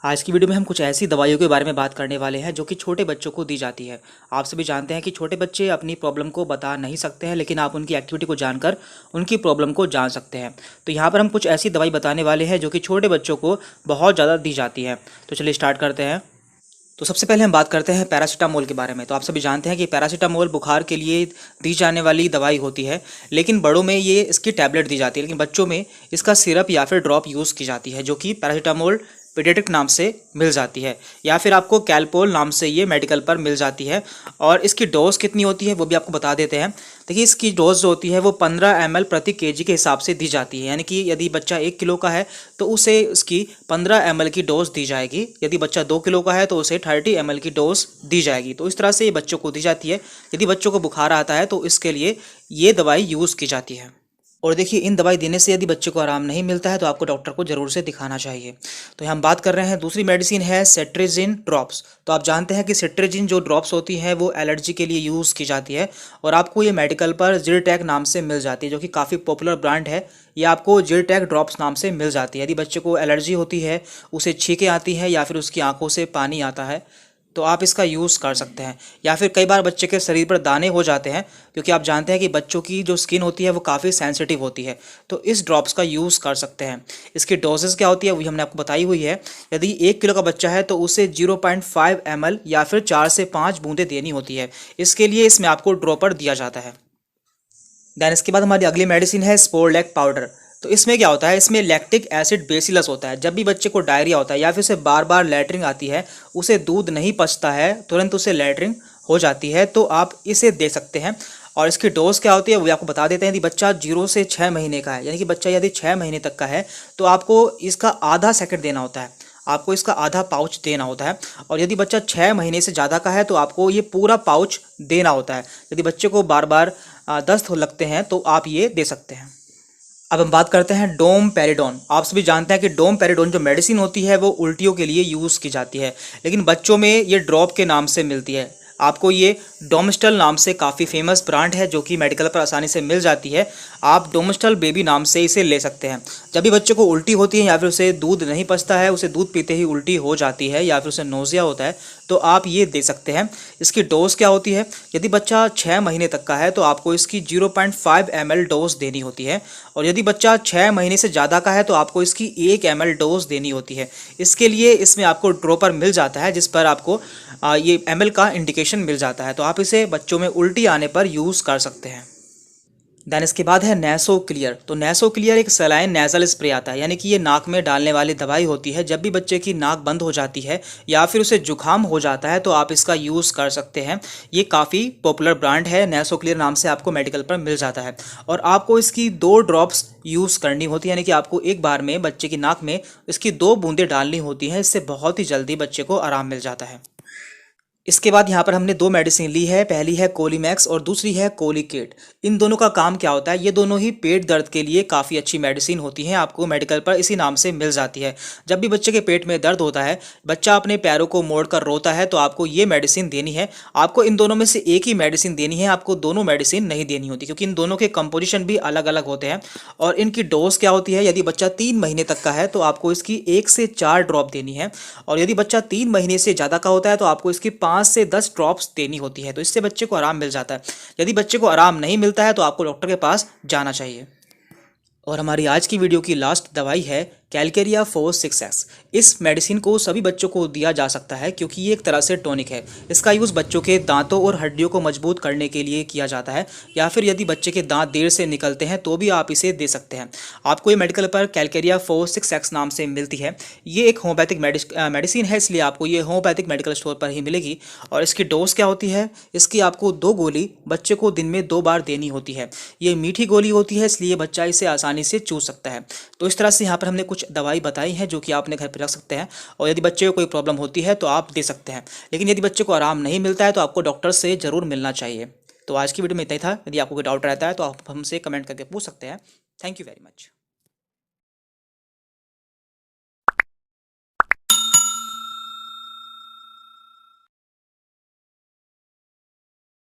आज की वीडियो में हम कुछ ऐसी दवाइयों के बारे में बात करने वाले हैं जो कि छोटे बच्चों को दी जाती है। आप सभी जानते हैं कि छोटे बच्चे अपनी प्रॉब्लम को बता नहीं सकते हैं, लेकिन आप उनकी एक्टिविटी को जानकर उनकी प्रॉब्लम को जान सकते हैं। तो यहाँ पर हम कुछ ऐसी दवाई बताने वाले हैं जो कि छोटे बच्चों को बहुत ज़्यादा दी जाती है। तो चलिए स्टार्ट करते हैं। तो सबसे पहले हम बात करते हैं पैरासीटामोल के बारे में। तो आप सभी जानते हैं कि पैरासीटामोल बुखार के लिए दी जाने वाली दवाई होती है, लेकिन बड़ों में ये इसकी टैबलेट दी जाती है, लेकिन बच्चों में इसका सिरप या फिर ड्रॉप यूज़ की जाती है, जो कि पैरासीटामोल पीडियाट्रिक नाम से मिल जाती है, या फिर आपको कैलपोल नाम से ये मेडिकल पर मिल जाती है। और इसकी डोज कितनी होती है वो भी आपको बता देते हैं। देखिए, इसकी डोज जो होती है वो 15 ml प्रति केजी के हिसाब से दी जाती है, यानी कि यदि बच्चा 1 किलो का है तो उसे उसकी 15 ml की डोज दी जाएगी। यदि बच्चा 2 किलो का है तो उसे 30 ml की डोज दी जाएगी। तो इस तरह से ये बच्चों को दी जाती है। यदि बच्चों को बुखार आता है तो इसके लिए ये दवाई यूज़ की जाती है। और देखिए, इन दवाई देने से यदि बच्चे को आराम नहीं मिलता है तो आपको डॉक्टर को ज़रूर से दिखाना चाहिए। तो हम बात कर रहे हैं, दूसरी मेडिसिन है सेट्रेजिन ड्रॉप्स। तो आप जानते हैं कि सेट्रेजिन जो ड्रॉप्स होती है वो एलर्जी के लिए यूज़ की जाती है, और आपको ये मेडिकल पर जिरटेक नाम से मिल जाती है, जो कि काफ़ी पॉपुलर ब्रांड है। ये आपको जिरटेक ड्रॉप्स नाम से मिल जाती है। यदि बच्चे को एलर्जी होती है, उसे छींकें आती है या फिर उसकी आंखों से पानी आता है, तो आप इसका यूज़ कर सकते हैं। या फिर कई बार बच्चे के शरीर पर दाने हो जाते हैं, क्योंकि आप जानते हैं कि बच्चों की जो स्किन होती है वो काफ़ी सेंसिटिव होती है, तो इस ड्रॉप्स का यूज़ कर सकते हैं। इसकी डोजेस क्या होती है वही हमने आपको बताई हुई है। यदि 1 किलो का बच्चा है तो उसे 0.5 ml या फिर 4 से 5 बूंदें देनी होती है। इसके लिए इसमें आपको ड्रॉपर दिया जाता है। देन इसके बाद हमारी अगली मेडिसिन है स्पोरलैक पाउडर। तो इसमें क्या होता है, इसमें लैक्टिक एसिड बेसिलस होता है। जब भी बच्चे को डायरिया होता है या फिर उसे बार बार लैट्रिन आती है, उसे दूध नहीं पचता है, तुरंत उसे लैट्रिन हो जाती है, तो आप इसे दे सकते हैं। और इसकी डोज क्या होती है वो आपको बता देते हैं। यदि बच्चा 0 से 6 महीने का है, यानी कि बच्चा यदि 6 महीने तक का है, तो आपको इसका आधा सेकंड देना होता है, आपको इसका आधा पाउच देना होता है। और यदि बच्चा 6 महीने से ज़्यादा का है तो आपको ये पूरा पाउच देना होता है। यदि बच्चे को बार बार दस्त हो लगते हैं तो आप ये दे सकते हैं। अब हम बात करते हैं डोमपेरिडोन। आप सभी जानते हैं कि डोमपेरिडोन जो मेडिसिन होती है वो उल्टियों के लिए यूज़ की जाती है, लेकिन बच्चों में ये ड्रॉप के नाम से मिलती है। आपको ये डोमस्टल नाम से काफ़ी फेमस ब्रांड है, जो कि मेडिकल पर आसानी से मिल जाती है। आप डोमस्टल बेबी नाम से इसे ले सकते हैं। जब भी बच्चे को उल्टी होती है या फिर उसे दूध नहीं पचता है, उसे दूध पीते ही उल्टी हो जाती है या फिर उसे नोज़िया होता है, तो आप ये दे सकते हैं। इसकी डोज क्या होती है, यदि बच्चा 6 महीने तक का है तो आपको इसकी 0.5 ml डोज देनी होती है। और यदि बच्चा 6 महीने से ज़्यादा का है तो आपको इसकी 1 ml डोज देनी होती है। इसके लिए इसमें आपको ड्रॉपर मिल जाता है, जिस पर आपको ये ml का इंडिकेशन मिल जाता है, तो आप इसे बच्चों में उल्टी आने पर यूज़ कर सकते हैं। देन इसके बाद है नेसो क्लियर। तो नेसो क्लियर एक सलाइन नेजल स्प्रे आता है, यानी कि ये नाक में डालने वाली दवाई होती है। जब भी बच्चे की नाक बंद हो जाती है या फिर उसे जुकाम हो जाता है तो आप इसका यूज़ कर सकते हैं। ये काफ़ी पॉपुलर ब्रांड है, नेसो क्लियर नाम से आपको मेडिकल पर मिल जाता है। और आपको इसकी 2 ड्रॉप्स यूज़ करनी होती है, यानी कि आपको एक बार में बच्चे की नाक में इसकी 2 बूंदें डालनी होती हैं। इससे बहुत ही जल्दी बच्चे को आराम मिल जाता है। इसके बाद यहाँ पर हमने 2 मेडिसिन ली है, पहली है कोलीमैक्स और दूसरी है कोलिकेट। इन दोनों का काम क्या होता है, ये दोनों ही पेट दर्द के लिए काफ़ी अच्छी मेडिसिन होती हैं, आपको मेडिकल पर इसी नाम से मिल जाती है। जब भी बच्चे के पेट में दर्द होता है, बच्चा अपने पैरों को मोड़कर रोता है, तो आपको ये मेडिसिन देनी है। आपको इन दोनों में से एक ही मेडिसिन देनी है, आपको दोनों मेडिसिन नहीं देनी होती, क्योंकि इन दोनों के कंपोजिशन भी अलग अलग होते हैं। और इनकी डोज क्या होती है, यदि बच्चा 3 महीने तक का है तो आपको इसकी 1 से 4 ड्रॉप देनी है। और यदि बच्चा 3 महीने से ज़्यादा का होता है तो आपको इसकी 5 से 10 ड्रॉप्स देनी होती है। तो इससे बच्चे को आराम मिल जाता है। यदि बच्चे को आराम नहीं मिलता है तो आपको डॉक्टर के पास जाना चाहिए। और हमारी आज की वीडियो की लास्ट दवाई है कैलकेरिया 4-6X। इस मेडिसिन को सभी बच्चों को दिया जा सकता है, क्योंकि ये एक तरह से टॉनिक है। इसका यूज़ बच्चों के दांतों और हड्डियों को मजबूत करने के लिए किया जाता है, या फिर यदि बच्चे के दांत देर से निकलते हैं तो भी आप इसे दे सकते हैं। आपको ये मेडिकल पर कैलकेरिया 4-6X नाम से मिलती है। ये एक होम्योपैथिक मेडिसिन है, इसलिए आपको ये होम्योपैथिक मेडिकल स्टोर पर ही मिलेगी। और इसकी डोज क्या होती है, इसकी आपको 2 गोली बच्चे को दिन में 2 बार देनी होती है। ये मीठी गोली होती है, इसलिए बच्चा इसे आसानी से चूस सकता है। तो इस तरह से यहाँ पर हमने कुछ दवाई बताई हैं जो कि आप अपने घर पर रख सकते हैं। और यदि बच्चे को कोई प्रॉब्लम होती है तो आप दे सकते हैं, लेकिन यदि बच्चे को आराम नहीं मिलता है तो आपको डॉक्टर से ज़रूर मिलना चाहिए। तो आज की वीडियो में इतना ही था। यदि आपको कोई डाउट रहता है तो आप हमसे कमेंट करके पूछ सकते हैं। Thank you very much.